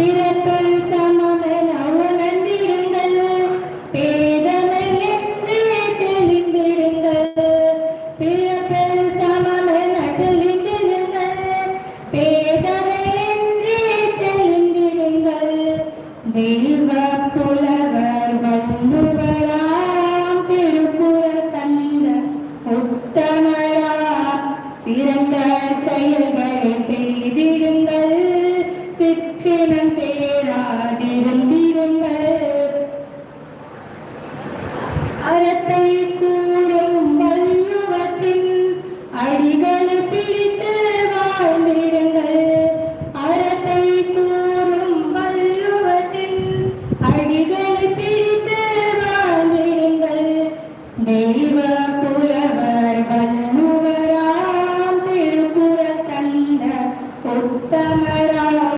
பிறப்பில் சமமென உணர்ந்திருங்கள். பேதமை என்று தெளிந்திருங்கள். பிறப்பில் சமமென தெளிந்திருங்கள். பேதமை என்று தெளிந்திருங்கள். தெய்வ புலவர் வள்ளுவராம் திருக்குறள் தந்த உத்தமரா சிறந்த செயல்களை செய்திருங்கள். சிற்றினம் சேராத